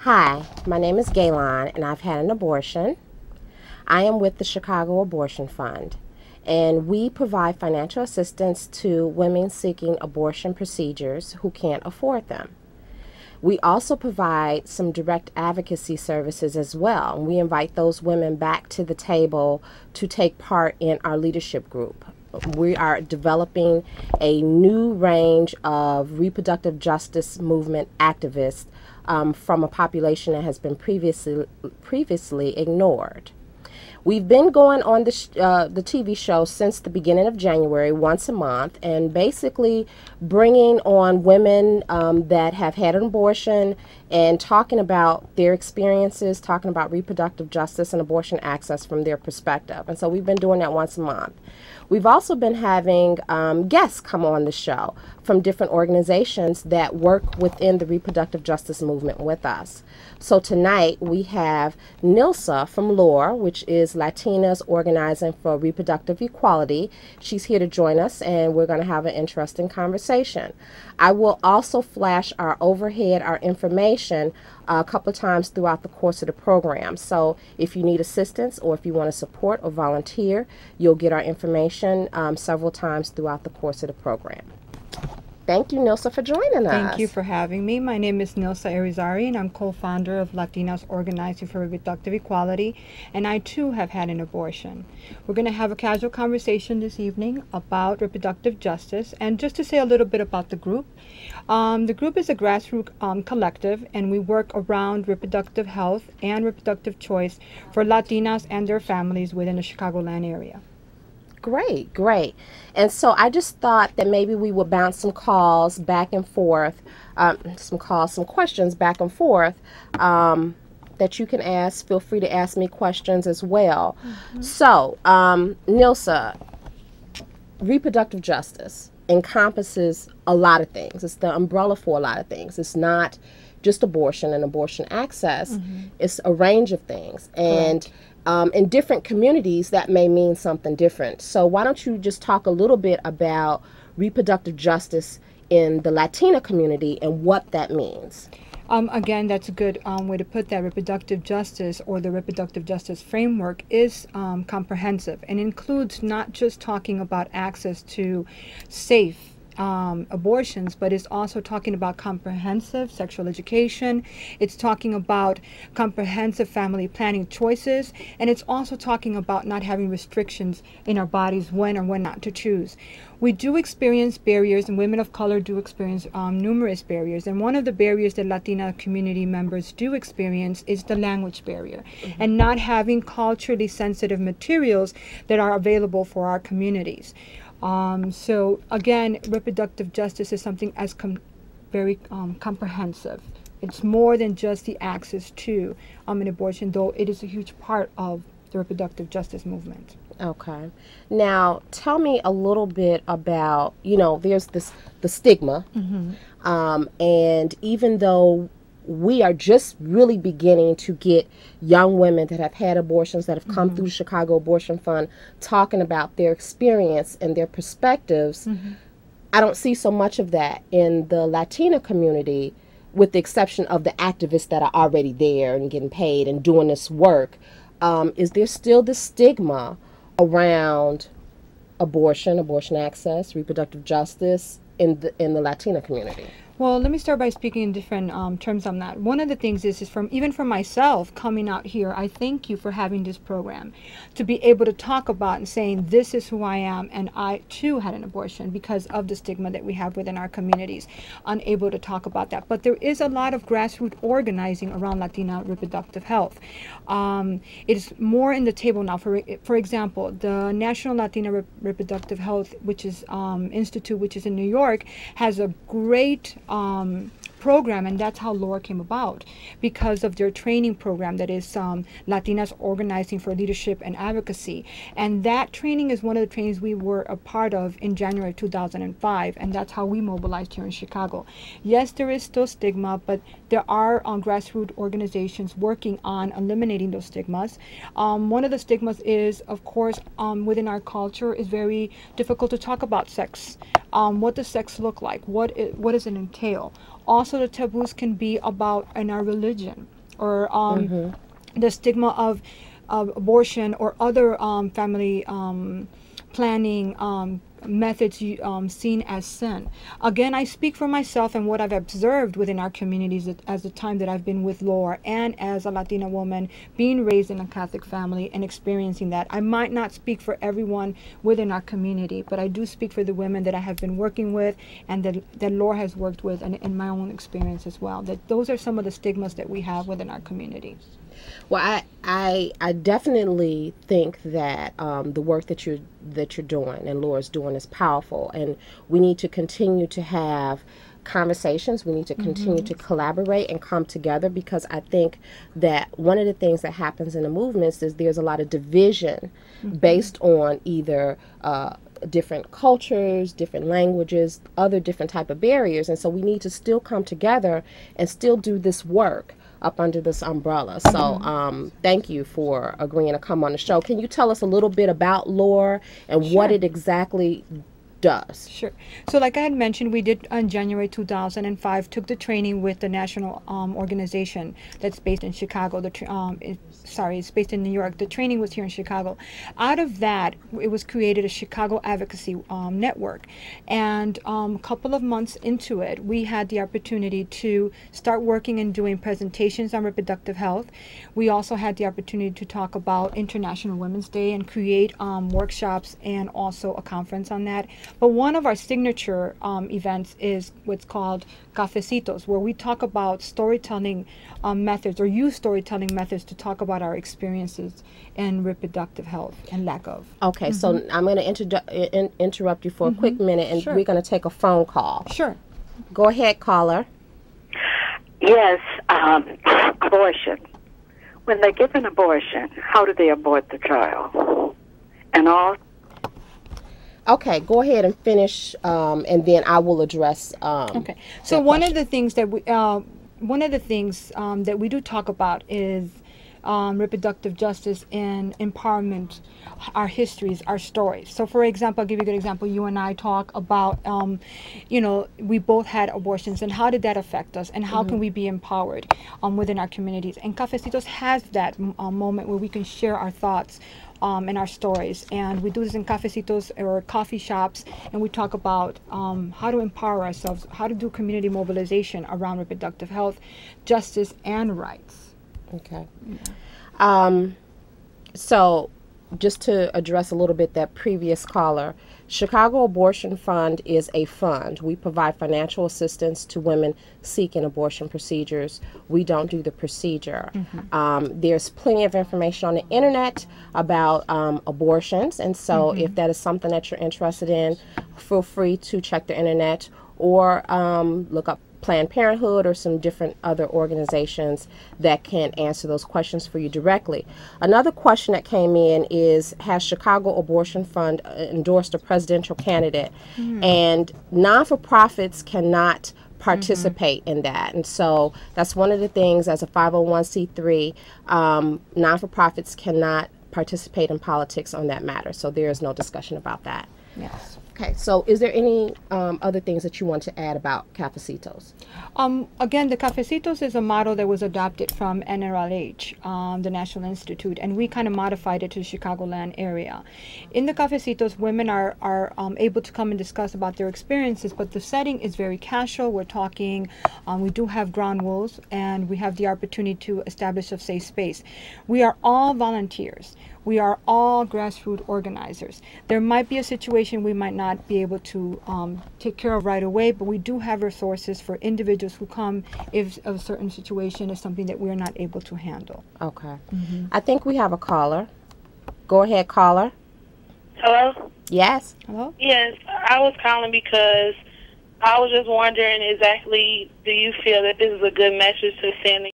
Hi, my name is Gaylon and I've had an abortion. I am with the Chicago Abortion Fund, and we provide financial assistance to women seeking abortion procedures who can't afford them. We also provide some direct advocacy services as well. We invite those women back to the table to take part in our leadership group. We are developing a new range of reproductive justice movement activists from a population that has been previously ignored. We've been going on the TV show since the beginning of January, once a month, and basically bringing on women that have had an abortion and talking about their experiences, talking about reproductive justice and abortion access from their perspective. And so we've been doing that once a month. We've also been having guests come on the show from different organizations that work within the reproductive justice movement with us. So tonight we have Nilsa from L.O.R.E, which is Latinas Organizing for Reproductive Equality. She's here to join us, and we're going to have an interesting conversation. I will also flash our overhead, our information, a couple of times throughout the course of the program. So if you need assistance or if you want to support or volunteer, you'll get our information several times throughout the course of the program. Thank you, Nilsa, for joining us. Thank you for having me. My name is Nilsa Irizarry, and I'm co-founder of Latinas Organizing for Reproductive Equality, and I too have had an abortion. We're going to have a casual conversation this evening about reproductive justice, and just to say a little bit about the group. The group is a grassroots collective, and we work around reproductive health and reproductive choice for Latinas and their families within the Chicagoland area. Great, great. And so I just thought that maybe we would bounce some calls back and forth, some questions back and forth that you can ask. Feel free to ask me questions as well. So, Nilsa, reproductive justice encompasses a lot of things. It's the umbrella for a lot of things. It's not just abortion and abortion access. It's a range of things. And in different communities, that may mean something different. So why don't you just talk a little bit about reproductive justice in the Latina community and what that means? Again, that's a good way to put that. Reproductive justice, or the reproductive justice framework, is comprehensive and includes not just talking about access to safe abortions, but it's also talking about comprehensive sexual education. It's talking about comprehensive family planning choices, and it's also talking about not having restrictions in our bodies when or when not to choose. We do experience barriers, and women of color do experience numerous barriers, and one of the barriers that Latina community members do experience is the language barrier, and not having culturally sensitive materials that are available for our communities. So again, reproductive justice is something as very comprehensive. It's more than just the access to an abortion, though it is a huge part of the reproductive justice movement. Okay. Now, tell me a little bit about, there's the stigma, and even though we are just really beginning to get young women that have had abortions, that have come through the Chicago Abortion Fund, talking about their experience and their perspectives. I don't see so much of that in the Latina community, with the exception of the activists that are already there and getting paid and doing this work. Is there still the stigma around abortion access, reproductive justice in the Latina community? Well, let me start by speaking in different terms on that. One of the things is even for myself coming out here, I thank you for having this program to be able to talk about and saying this is who I am, and I too had an abortion because of the stigma that we have within our communities, unable to talk about that. But there is a lot of grassroots organizing around Latina reproductive health. It's more in the table now. For example, the National Latina Reproductive Health, which is Institute, which is in New York, has a great program, and that's how L.O.R.E came about, because of their training program that is Latinas Organizing for Leadership and Advocacy. And that training is one of the trainings we were a part of in January of 2005, and that's how we mobilized here in Chicago. Yes, there is still stigma, but there are grassroots organizations working on eliminating those stigmas. One of the stigmas is, of course, within our culture, is very difficult to talk about sex. What does sex look like? What does it entail? Also, the taboos can be about in our religion. or the stigma of abortion or other family planning methods seen as sin. Again, I speak for myself and what I've observed within our communities as the time that I've been with L.O.R E and as a Latina woman being raised in a Catholic family and experiencing that. I might not speak for everyone within our community, but I do speak for the women that I have been working with and that L.O.R E has worked with, and in my own experience as well. That those are some of the stigmas that we have within our community. Well, I definitely think that the work that you're doing and L.O.R.E is doing is powerful, and we need to continue to have conversations. We need to continue to collaborate and come together, because I think that one of the things that happens in the movements is there's a lot of division based on either different cultures, different languages, other different type of barriers, and so we need to still come together and still do this work up under this umbrella. So thank you for agreeing to come on the show. Can you tell us a little bit about L.O.R.E and what it exactly does? Sure. So like I had mentioned, we did in January 2005 took the training with the national organization that's based in Chicago. It's based in New York. The training was here in Chicago. Out of that, it was created a Chicago Advocacy Network. And a couple of months into it, we had the opportunity to start working and doing presentations on reproductive health. We also had the opportunity to talk about International Women's Day and create workshops and also a conference on that. But one of our signature events is what's called Cafecitos, where we talk about storytelling methods, or use storytelling methods to talk about our experiences in reproductive health and lack of. Okay, so I'm going to interrupt you for a quick minute, and we're going to take a phone call. Sure. Go ahead, caller. Yes, abortion. When they give an abortion, how do they abort the child? And all. Okay, go ahead and finish, and then I will address. Okay. So one of the things that we do talk about is reproductive justice and empowerment, our histories, our stories. So for example, I'll give you a good example. You and I talk about, we both had abortions, and how did that affect us, and how can we be empowered within our communities. And Cafecitos has that moment where we can share our thoughts and our stories. And we do this in cafecitos or coffee shops, and we talk about how to empower ourselves, how to do community mobilization around reproductive health, justice, and rights. Okay. So just to address a little bit that previous caller, Chicago Abortion Fund is a fund. We provide financial assistance to women seeking abortion procedures. We don't do the procedure. There's plenty of information on the internet about abortions, and so if that is something that you're interested in, feel free to check the internet or look up Planned Parenthood or some different other organizations that can answer those questions for you directly. Another question that came in is, has Chicago Abortion Fund endorsed a presidential candidate? And non-for-profits cannot participate in that. And so that's one of the things, as a 501c3, non-for-profits cannot participate in politics on that matter. So there is no discussion about that. Yes. Okay, so is there any other things that you want to add about Cafecitos? Again, the Cafecitos is a model that was adopted from NRLH, the National Institute, and we kind of modified it to the Chicagoland area. In the Cafecitos, women are able to come and discuss about their experiences, but the setting is very casual. We're talking, we do have ground rules, and we have the opportunity to establish a safe space. We are all volunteers. We are all grassroots organizers. There might be a situation we might not be able to take care of right away, but we do have resources for individuals who come if a certain situation is something that we're not able to handle. Okay. I think we have a caller. Go ahead, caller. Hello? Yes? Hello? Yes, I was calling because I was just wondering exactly, do you feel that this is a good message to send